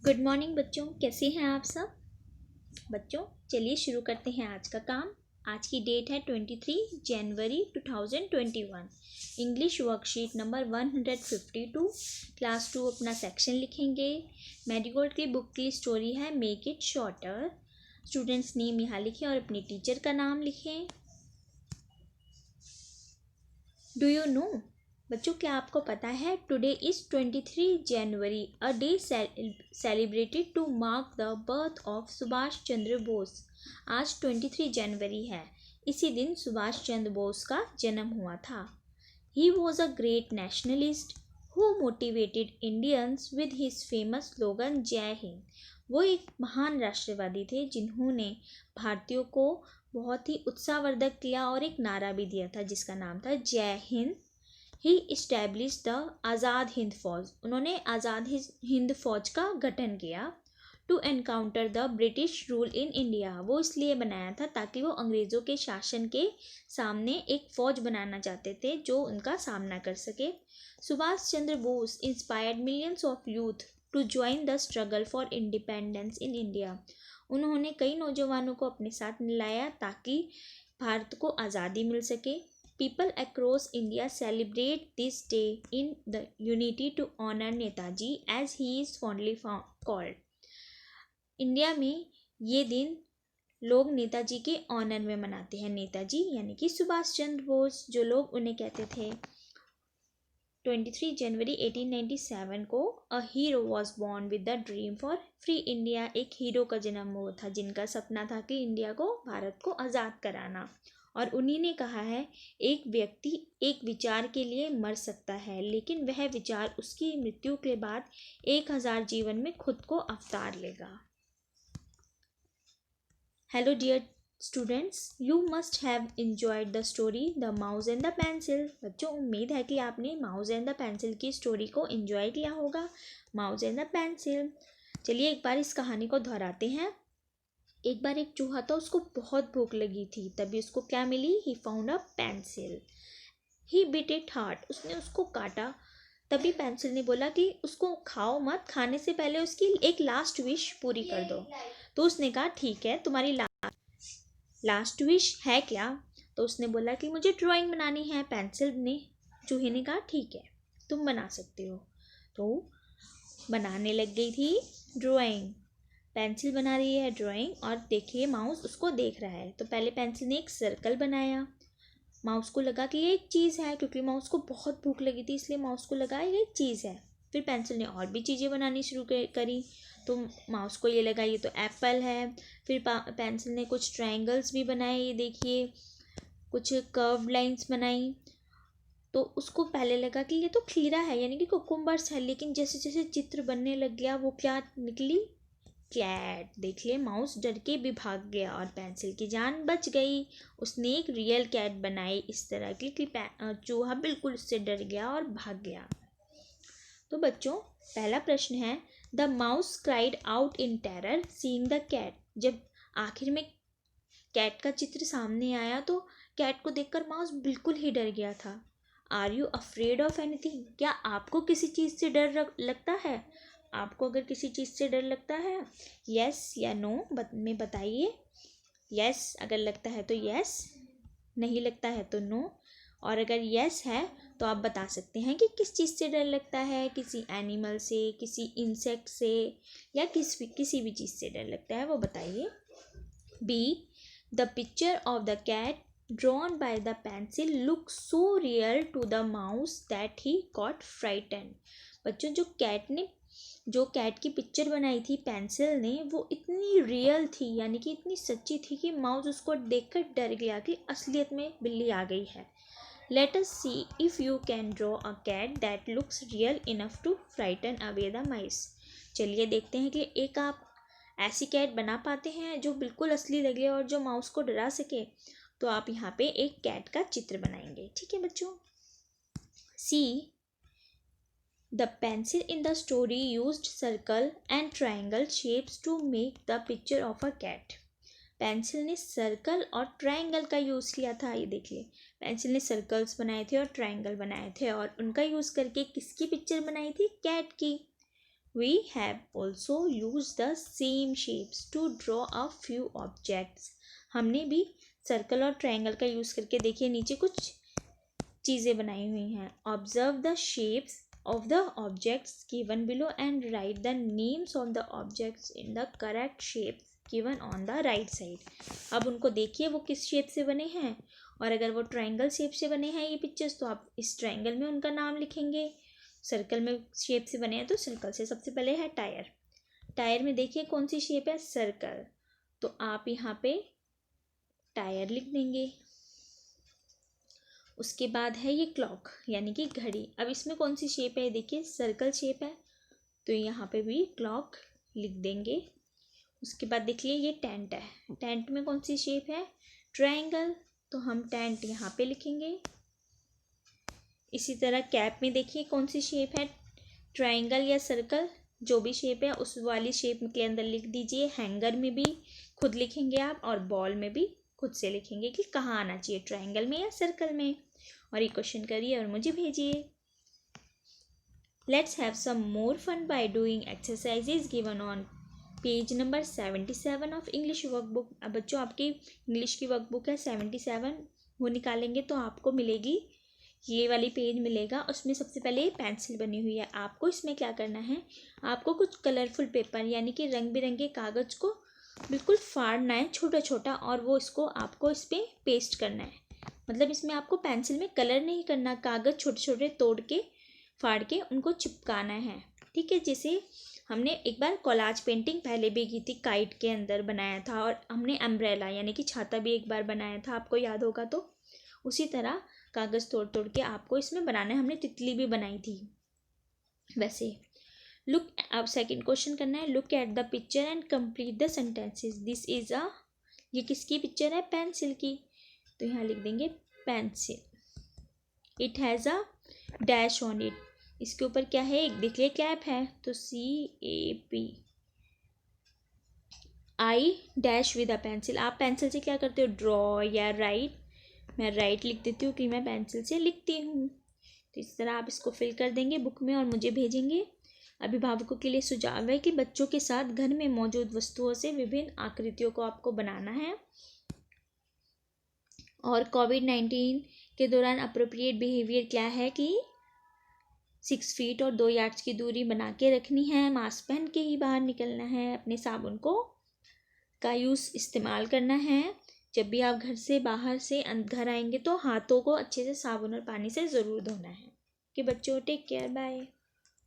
Good morning बच्चों, कैसे हैं आप सब बच्चों। चलिए शुरू करते हैं आज का काम। आज की डेट है 23 जनवरी 2021। इंग्लिश वर्कशीट नंबर 152, क्लास 2 अपना सेक्शन लिखेंगे। मैरीगोल्ड की बुक की स्टोरी है make it shorter. Students name यहाँ लिखें और अपने टीचर का नाम लिखें। डू यू नो बच्चों, क्या आपको पता है today is 23 January, a day celebrated to mark the birth of Subhash Chandra Bose. आज 23 जनवरी है। इसी दिन सुभाष चंद्र बोस का जन्म हुआ था। He was a great nationalist who motivated Indians with his famous slogan जय हिंद। वो एक महान राष्ट्रवादी थे जिन्होंने भारतीयों को बहुत ही उत्साहवर्धक किया और एक नारा भी दिया था जिसका नाम था Jai Hind. He establish the Azad Hind Fauj. उन्होंने आज़ाद हिंद फौज का गठन किया। To encounter the British rule in India. वो इसलिए बनाया था ताकि वो अंग्रेज़ों के शासन के सामने एक फ़ौज बनाना चाहते थे जो उनका सामना कर सके। Subhash Chandra Bose inspired millions of youth to join the struggle for independence in India. उन्होंने कई नौजवानों को अपने साथ मिलाया ताकि भारत को आज़ादी मिल सके। People across India celebrate this day in the unity to honor Netaji as he is fondly called. India में ये दिन लोग नेताजी के ऑनर में मनाते हैं। नेताजी यानी कि सुभाष चंद्र बोस, जो लोग उन्हें कहते थे। 23 जनवरी 1897 को a hero was born with the dream for free India. एक हीरो का जन्म हुआ था जिनका सपना था कि इंडिया को, भारत को आज़ाद कराना। और उन्हीं ने कहा है एक व्यक्ति एक विचार के लिए मर सकता है लेकिन वह विचार उसकी मृत्यु के बाद 1000 जीवन में खुद को अवतार लेगा। Hello dear students, you must have enjoyed the story the mouse and the pencil. बच्चों, उम्मीद है कि आपने माउस एंड द पेंसिल की स्टोरी को एंजॉय किया होगा। Mouse and the pencil. चलिए एक बार इस कहानी को दोहराते हैं। एक बार एक चूहा था, उसको बहुत भूख लगी थी। तभी उसको क्या मिली? He found a pencil. He bit it hard. उसने उसको काटा। तभी पेंसिल ने बोला कि उसको खाओ मत, खाने से पहले उसकी एक लास्ट विश पूरी कर दो। तो उसने कहा ठीक है, तुम्हारी लास्ट विश है क्या? तो उसने बोला कि मुझे ड्राइंग बनानी है। पेंसिल ने, चूहे ने कहा ठीक है, तुम बना सकते हो। तो बनाने लग गई थी ड्राइंग। पेंसिल बना रही है ड्राइंग और देखिए माउस उसको देख रहा है। तो पहले पेंसिल ने एक सर्कल बनाया। माउस को लगा कि ये एक चीज़ है, क्योंकि माउस को बहुत भूख लगी थी इसलिए माउस को लगा ये एक चीज़ है। फिर पेंसिल ने और भी चीज़ें बनानी शुरू करी। तो माउस को ये लगा ये तो एप्पल है। फिर पेंसिल ने कुछ ट्रायंगल्स भी बनाए, ये देखिए कुछ कर्व्ड लाइंस बनाई। तो उसको पहले लगा कि ये तो खीरा है यानी कि कुकुम्बर्स है, लेकिन जैसे जैसे चित्र बनने लग गया वो क्या निकली? कैट। देख ले, माउस डर के भी भाग गया और पेंसिल की जान बच गई। उसने एक रियल कैट बनाई इस तरह की कि चूहा बिल्कुल उससे डर गया और भाग गया। तो बच्चों, पहला प्रश्न है the mouse cried out in terror seeing the cat. जब आखिर में कैट का चित्र सामने आया तो कैट को देखकर माउस बिल्कुल ही डर गया था। Are you afraid of anything? क्या आपको किसी चीज़ से डर लगता है? आपको अगर किसी चीज़ से डर लगता है, यस या नो में बताइए। यस अगर लगता है तो यस, नहीं लगता है तो नो। और अगर यस है तो आप बता सकते हैं कि किस चीज़ से डर लगता है। किसी एनिमल से, किसी इंसेक्ट से, या किसी भी चीज़ से डर लगता है वो बताइए। B, the picture of the cat drawn by the pencil looked so real to the mouse that he got frightened. बच्चों, जो कैट की पिक्चर बनाई थी पेंसिल ने वो इतनी रियल थी यानी कि इतनी सच्ची थी कि माउस उसको देखकर डर गया कि असलियत में बिल्ली आ गई है। Let us see if you can draw a cat that looks real enough to frighten away the mice. चलिए देखते हैं कि एक आप ऐसी कैट बना पाते हैं जो बिल्कुल असली लगे और जो माउस को डरा सके। तो आप यहाँ पे एक कैट का चित्र बनाएंगे, ठीक है बच्चों। See, the pencil in the story used circle and triangle shapes to make the picture of a cat. Pencil ने सर्कल और ट्रायंगल का यूज़ किया था। ये देखिए, पेंसिल ने सर्कल्स बनाए थे और ट्रायंगल बनाए थे और उनका यूज़ करके किसकी पिक्चर बनाई थी? कैट की। We have also used the same shapes to draw a few objects. हमने भी सर्कल और ट्रायंगल का यूज़ करके देखिए नीचे कुछ चीज़ें बनाई हुई हैं. Observe the shapes of the objects given below and write the names of the objects in the correct shapes given on the right side. अब उनको देखिए वो किस शेप से बने हैं, और अगर वो ट्रायंगल शेप से बने हैं ये पिक्चर्स तो आप इस ट्रायंगल में उनका नाम लिखेंगे. सर्कल में शेप से बने हैं तो सर्कल से. सबसे पहले है टायर. टायर में देखिए कौन सी शेप है, सर्कल, तो आप यहाँ पे टायर लिख देंगे. उसके बाद है ये क्लॉक यानी कि घड़ी. अब इसमें कौन सी शेप है, देखिए सर्कल शेप है, तो यहाँ पे भी क्लॉक लिख देंगे. उसके बाद देखिए ये टेंट है. टेंट में कौन सी शेप है, ट्रायंगल, तो हम टेंट यहाँ पे लिखेंगे. इसी तरह कैप में देखिए कौन सी शेप है, ट्रायंगल या सर्कल, जो भी शेप है उस वाली शेप के अंदर लिख दीजिए. हैंगर में भी खुद लिखेंगे आप, और बॉल में भी खुद से लिखेंगे कि कहाँ आना चाहिए, ट्रायंगल में या सर्कल में. और ये क्वेश्चन करिए और मुझे भेजिए. Let's have some more fun by doing exercises given on page number 77 of English workbook. अब बच्चों आपकी इंग्लिश की वर्कबुक है 77, वो निकालेंगे तो आपको मिलेगी ये वाली पेज मिलेगा. उसमें सबसे पहले ये पेंसिल बनी हुई है. आपको इसमें क्या करना है, आपको कुछ कलरफुल पेपर यानी कि रंग बिरंगे कागज़ को बिल्कुल फाड़ना है छोटा छोटा, और वो इसको आपको इस पर पेस्ट करना है. मतलब इसमें आपको पेंसिल में कलर नहीं करना, कागज़ छोटे छोटे तोड़ के फाड़ के उनको चिपकाना है. ठीक है, जैसे हमने एक बार कोलाज पेंटिंग पहले भी की थी, काइट के अंदर बनाया था, और हमने अम्ब्रेला यानी कि छाता भी एक बार बनाया था, आपको याद होगा. तो उसी तरह कागज़ तोड़ तोड़ के आपको इसमें बनाना है. हमने तितली भी बनाई थी वैसे. लुक, अब सेकंड क्वेश्चन करना है. Look at the picture and complete the sentences. This is a, ये किसकी पिक्चर है, पेंसिल की, तो यहाँ लिख देंगे pencil. It has a dash on it. इसके ऊपर क्या है, एक देखिए कैप है, तो CAP. I dash with a pencil. आप पेंसिल से क्या करते हो, ड्रॉ या राइट. मैं राइट लिख देती हूँ कि मैं पेंसिल से लिखती हूँ. तो इस तरह आप इसको फिल कर देंगे बुक में और मुझे भेजेंगे. अभिभावकों के लिए सुझाव है कि बच्चों के साथ घर में मौजूद वस्तुओं से विभिन्न आकृतियों को आपको बनाना है. और कोविड-19 के दौरान अप्रोप्रिएट बिहेवियर क्या है कि 6 फीट और 2 यार्ड्स की दूरी बना के रखनी है. मास्क पहन के ही बाहर निकलना है. अपने साबुन का यूज़ इस्तेमाल करना है. जब भी आप घर से बाहर से घर आएंगे तो हाथों को अच्छे से साबुन और पानी से ज़रूर धोना है. कि बच्चों टेक केयर, बाय.